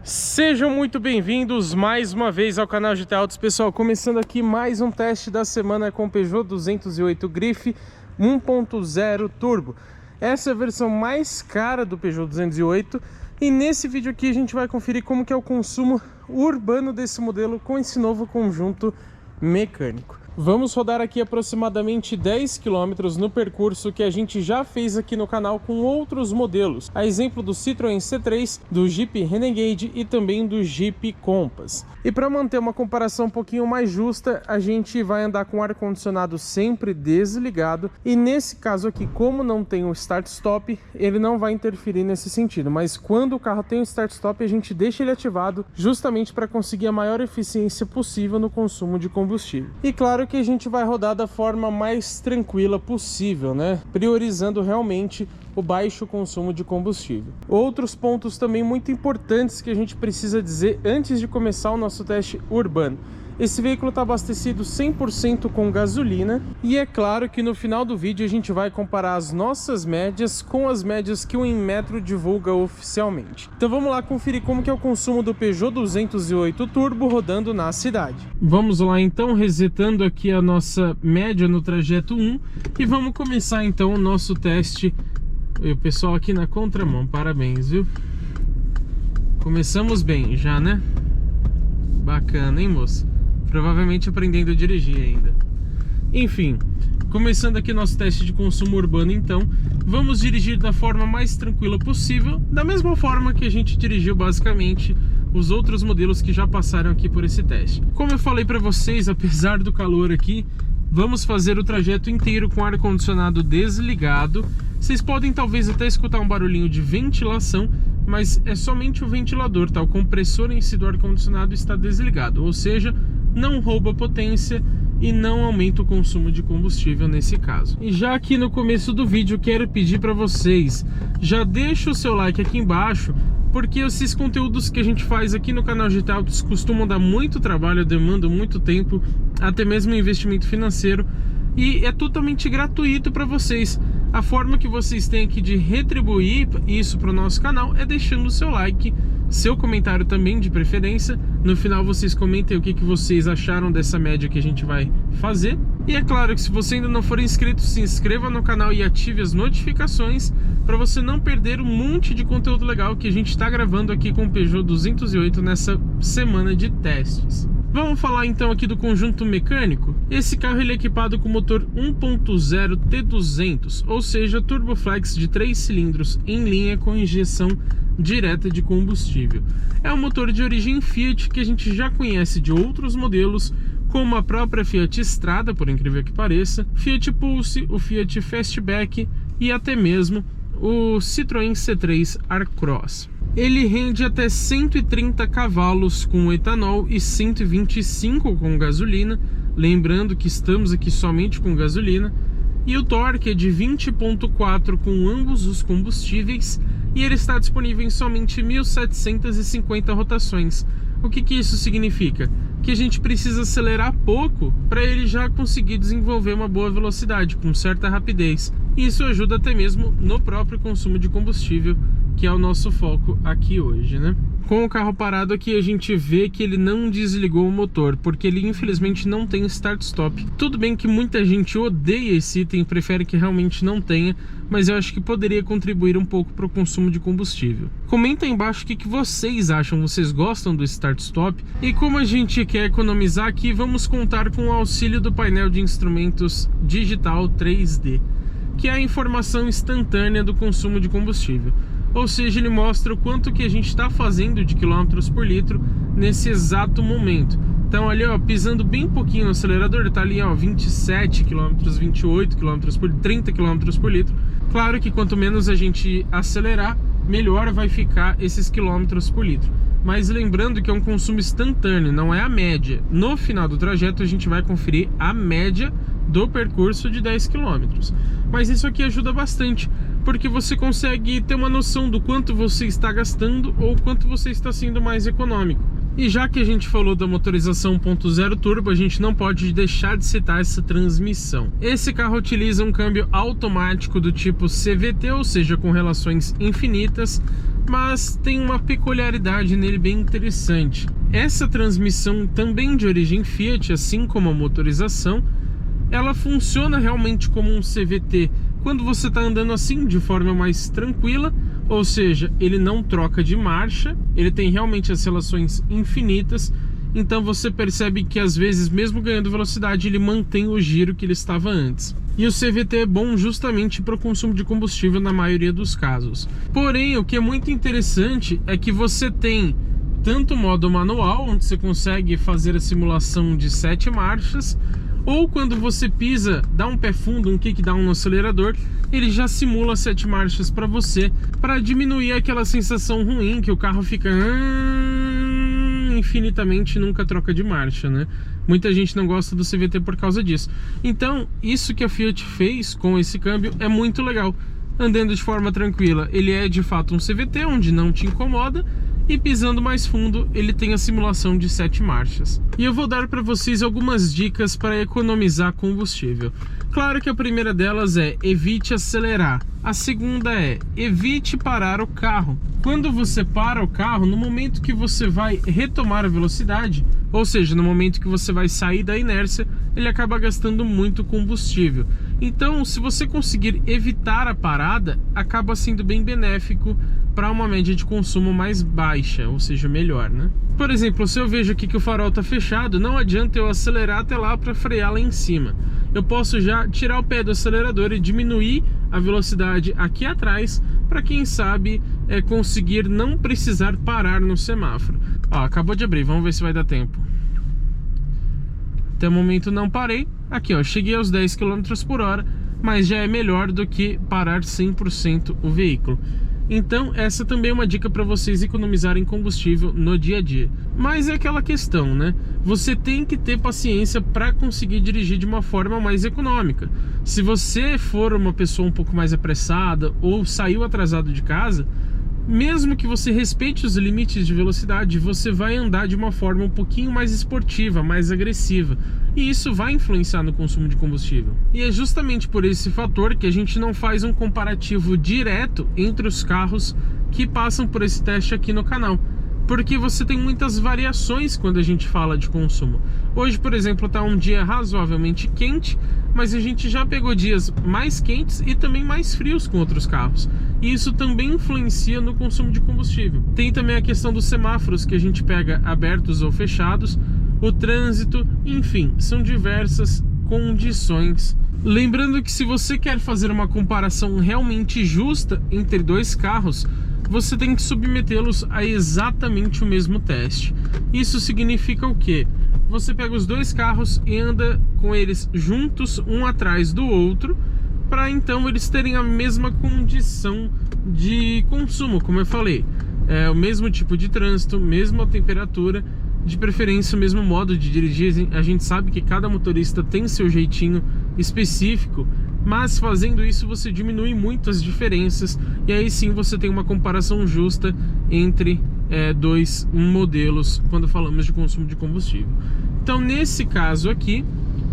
Sejam muito bem-vindos mais uma vez ao canal GT Autos, pessoal. Começando aqui mais um teste da semana com o Peugeot 208 Grife 1.0 Turbo. Essa é a versão mais cara do Peugeot 208 e nesse vídeo aqui a gente vai conferir como que é o consumo urbano desse modelo com esse novo conjunto mecânico. Vamos rodar aqui aproximadamente 10 km no percurso que a gente já fez aqui no canal com outros modelos, a exemplo do Citroën C3, do Jeep Renegade e também do Jeep Compass. E para manter uma comparação um pouquinho mais justa, a gente vai andar com o ar-condicionado sempre desligado e nesse caso aqui, como não tem o start-stop, ele não vai interferir nesse sentido, mas quando o carro tem o start-stop, a gente deixa ele ativado justamente para conseguir a maior eficiência possível no consumo de combustível. E claro que a gente vai rodar da forma mais tranquila possível, né? Priorizando realmente o baixo consumo de combustível. Outros pontos também muito importantes que a gente precisa dizer antes de começar o nosso teste urbano. Esse veículo está abastecido 100% com gasolina e é claro que no final do vídeo a gente vai comparar as nossas médias com as médias que o Inmetro divulga oficialmente. Então vamos lá conferir como que é o consumo do Peugeot 208 Turbo rodando na cidade. Vamos lá então, resetando aqui a nossa média no trajeto 1 e vamos começar então o nosso teste. E o pessoal aqui na contramão, parabéns, viu? Começamos bem já, né? Bacana, hein, moça? Provavelmente aprendendo a dirigir ainda. Enfim, começando aqui nosso teste de consumo urbano então, vamos dirigir da forma mais tranquila possível, da mesma forma que a gente dirigiu basicamente os outros modelos que já passaram aqui por esse teste. Como eu falei para vocês, apesar do calor aqui, vamos fazer o trajeto inteiro com o ar-condicionado desligado. Vocês podem talvez até escutar um barulhinho de ventilação, mas é somente o ventilador, tá? O compressor em si do ar-condicionado está desligado, ou seja, não rouba potência e não aumenta o consumo de combustível nesse caso. E já aqui no começo do vídeo quero pedir para vocês, já deixa o seu like aqui embaixo, porque esses conteúdos que a gente faz aqui no canal GT Autos costumam dar muito trabalho, demandam muito tempo, até mesmo investimento financeiro, e é totalmente gratuito para vocês. A forma que vocês têm aqui de retribuir isso para o nosso canal é deixando o seu like, seu comentário também de preferência. No final vocês comentem o que vocês acharam dessa média que a gente vai fazer. E é claro que se você ainda não for inscrito, se inscreva no canal e ative as notificações para você não perder um monte de conteúdo legal que a gente está gravando aqui com o Peugeot 208 nessa semana de testes. Vamos falar então aqui do conjunto mecânico. Esse carro ele é equipado com motor 1.0 T200, ou seja, turboflex de 3 cilindros em linha com injeção direta de combustível. É um motor de origem Fiat que a gente já conhece de outros modelos, como a própria Fiat Strada, por incrível que pareça, Fiat Pulse, o Fiat Fastback e até mesmo o Citroën C3 Aircross. Ele rende até 130 cavalos com etanol e 125 com gasolina, lembrando que estamos aqui somente com gasolina, e o torque é de 20.4 com ambos os combustíveis e ele está disponível em somente 1.750 rotações. O que isso significa? Que a gente precisa acelerar pouco para ele já conseguir desenvolver uma boa velocidade, com certa rapidez. Isso ajuda até mesmo no próprio consumo de combustível, que é o nosso foco aqui hoje, né? Com o carro parado aqui a gente vê que ele não desligou o motor, porque ele infelizmente não tem start-stop. Tudo bem que muita gente odeia esse item, prefere que realmente não tenha, mas eu acho que poderia contribuir um pouco para o consumo de combustível. Comenta aí embaixo o que vocês acham, vocês gostam do start-stop? E como a gente quer economizar aqui, vamos contar com o auxílio do painel de instrumentos digital 3D, que é a informação instantânea do consumo de combustível. Ou seja, ele mostra o quanto que a gente está fazendo de quilômetros por litro nesse exato momento. Então ali, ó, pisando bem pouquinho no acelerador, está ali, ó, 27 km, 28 km por 30 km por litro. Claro que quanto menos a gente acelerar, melhor vai ficar esses quilômetros por litro. Mas lembrando que é um consumo instantâneo, não é a média. No final do trajeto a gente vai conferir a média do percurso de 10 km. Mas isso aqui ajuda bastante, porque você consegue ter uma noção do quanto você está gastando ou quanto você está sendo mais econômico. E já que a gente falou da motorização 1.0 turbo, a gente não pode deixar de citar essa transmissão. Esse carro utiliza um câmbio automático do tipo CVT, ou seja, com relações infinitas, mas tem uma peculiaridade nele bem interessante. Essa transmissão também de origem Fiat, assim como a motorização, ela funciona realmente como um CVT quando você está andando assim, de forma mais tranquila, ou seja, ele não troca de marcha, ele tem realmente as relações infinitas, então você percebe que às vezes, mesmo ganhando velocidade, ele mantém o giro que ele estava antes. E o CVT é bom justamente para o consumo de combustível na maioria dos casos. Porém, o que é muito interessante é que você tem tanto o modo manual, onde você consegue fazer a simulação de 7 marchas, ou quando você pisa, dá um pé fundo, um kickdown no acelerador, ele já simula 7 marchas para você, para diminuir aquela sensação ruim que o carro fica infinitamente, nunca troca de marcha, né? Muita gente não gosta do CVT por causa disso. Então, isso que a Fiat fez com esse câmbio é muito legal. Andando de forma tranquila, ele é de fato um CVT, onde não te incomoda, e pisando mais fundo, ele tem a simulação de 7 marchas. E eu vou dar para vocês algumas dicas para economizar combustível. Claro que a primeira delas é evite acelerar. A segunda é evite parar o carro. Quando você para o carro, no momento que você vai retomar a velocidade, ou seja, no momento que você vai sair da inércia, ele acaba gastando muito combustível. Então, se você conseguir evitar a parada, acaba sendo bem benéfico para uma média de consumo mais baixa, ou seja, melhor, né? Por exemplo, se eu vejo aqui que o farol está fechado, não adianta eu acelerar até lá para frear lá em cima. Eu posso já tirar o pé do acelerador e diminuir a velocidade aqui atrás, para quem sabe conseguir não precisar parar no semáforo. Ó, acabou de abrir, vamos ver se vai dar tempo. Até o momento não parei. Aqui, ó, cheguei aos 10 km por hora, mas já é melhor do que parar 100% o veículo. Então, essa também é uma dica para vocês economizarem combustível no dia a dia. Mas é aquela questão, né? Você tem que ter paciência para conseguir dirigir de uma forma mais econômica. Se você for uma pessoa um pouco mais apressada ou saiu atrasado de casa, mesmo que você respeite os limites de velocidade, você vai andar de uma forma um pouquinho mais esportiva, mais agressiva. E isso vai influenciar no consumo de combustível. E é justamente por esse fator que a gente não faz um comparativo direto entre os carros que passam por esse teste aqui no canal. Porque você tem muitas variações quando a gente fala de consumo. Hoje, por exemplo, está um dia razoavelmente quente, mas a gente já pegou dias mais quentes e também mais frios com outros carros. E isso também influencia no consumo de combustível. Tem também a questão dos semáforos que a gente pega abertos ou fechados, o trânsito, enfim, são diversas condições. Lembrando que se você quer fazer uma comparação realmente justa entre dois carros, você tem que submetê-los a exatamente o mesmo teste. Isso significa o quê? Você pega os dois carros e anda com eles juntos, um atrás do outro, para então eles terem a mesma condição de consumo, como eu falei. É o mesmo tipo de trânsito, mesma temperatura, de preferência o mesmo modo de dirigir. A gente sabe que cada motorista tem seu jeitinho específico, mas fazendo isso você diminui muito as diferenças e aí sim você tem uma comparação justa entre dois modelos quando falamos de consumo de combustível. Então nesse caso aqui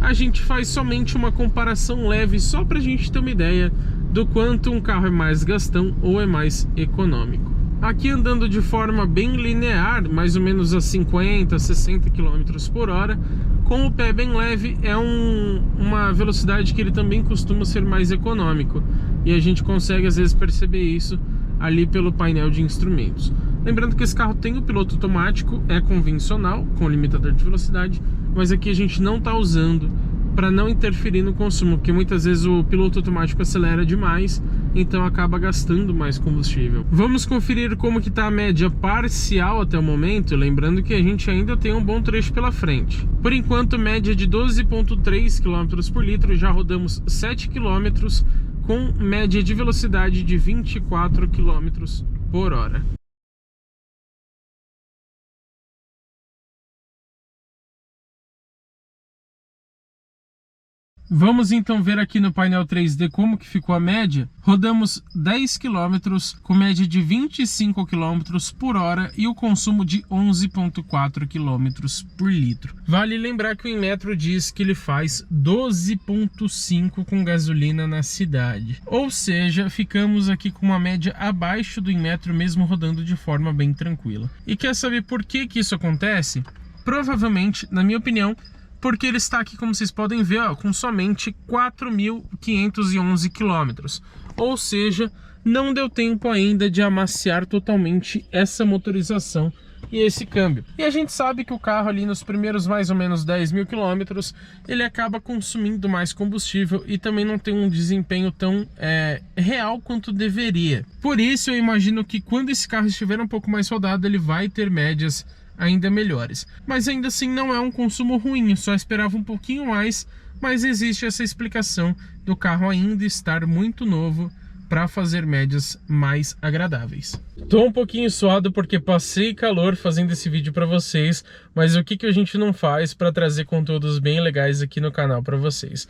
a gente faz somente uma comparação leve só para a gente ter uma ideia do quanto um carro é mais gastão ou é mais econômico. Aqui andando de forma bem linear, mais ou menos a 50, 60 km por hora, com o pé bem leve, é uma velocidade que ele também costuma ser mais econômico. E a gente consegue às vezes perceber isso ali pelo painel de instrumentos. Lembrando que esse carro tem o piloto automático, é convencional, com limitador de velocidade, mas aqui a gente não está usando para não interferir no consumo, porque muitas vezes o piloto automático acelera demais, então acaba gastando mais combustível. Vamos conferir como que está a média parcial até o momento, lembrando que a gente ainda tem um bom trecho pela frente. Por enquanto, média de 12,3 km por litro, já rodamos 7 km com média de velocidade de 24 km por hora. Vamos então ver aqui no painel 3D como que ficou a média. Rodamos 10 km com média de 25 km por hora e o consumo de 11,4 km por litro. Vale lembrar que o Inmetro diz que ele faz 12,5 com gasolina na cidade. Ou seja, ficamos aqui com uma média abaixo do Inmetro mesmo rodando de forma bem tranquila. E quer saber por que que isso acontece? Provavelmente, na minha opinião, porque ele está aqui, como vocês podem ver, ó, com somente 4.511 km. Ou seja, não deu tempo ainda de amaciar totalmente essa motorização e esse câmbio. E a gente sabe que o carro ali nos primeiros mais ou menos 10.000 km, ele acaba consumindo mais combustível e também não tem um desempenho tão real quanto deveria. Por isso eu imagino que quando esse carro estiver um pouco mais rodado, ele vai ter médias ainda melhores. Mas ainda assim não é um consumo ruim, eu só esperava um pouquinho mais, mas existe essa explicação do carro ainda estar muito novo para fazer médias mais agradáveis. Tô um pouquinho suado porque passei calor fazendo esse vídeo para vocês, mas o que a gente não faz para trazer conteúdos bem legais aqui no canal para vocês.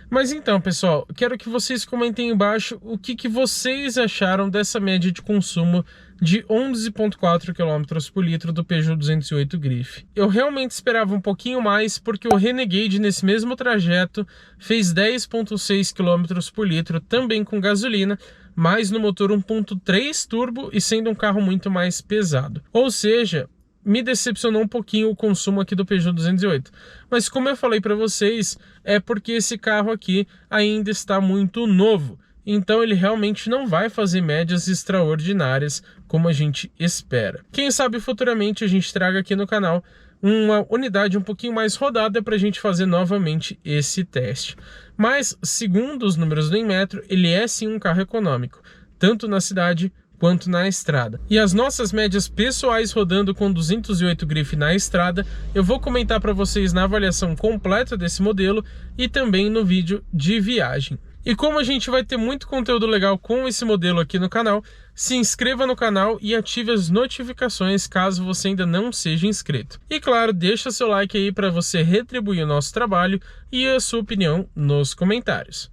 Mas então, pessoal, quero que vocês comentem embaixo o que vocês acharam dessa média de consumo de 11,4 km por litro do Peugeot 208 Grife. Eu realmente esperava um pouquinho mais, porque o Renegade nesse mesmo trajeto fez 10,6 km por litro, também com gasolina, mas no motor 1.3 turbo e sendo um carro muito mais pesado. Ou seja, me decepcionou um pouquinho o consumo aqui do Peugeot 208. Mas como eu falei para vocês, é porque esse carro aqui ainda está muito novo. Então ele realmente não vai fazer médias extraordinárias como a gente espera. Quem sabe futuramente a gente traga aqui no canal uma unidade um pouquinho mais rodada para a gente fazer novamente esse teste. Mas, segundo os números do Inmetro, ele é sim um carro econômico, tanto na cidade quanto na estrada. E as nossas médias pessoais rodando com 208 Grife na estrada, eu vou comentar para vocês na avaliação completa desse modelo e também no vídeo de viagem. E como a gente vai ter muito conteúdo legal com esse modelo aqui no canal, se inscreva no canal e ative as notificações caso você ainda não seja inscrito. E claro, deixa seu like aí para você retribuir o nosso trabalho e a sua opinião nos comentários.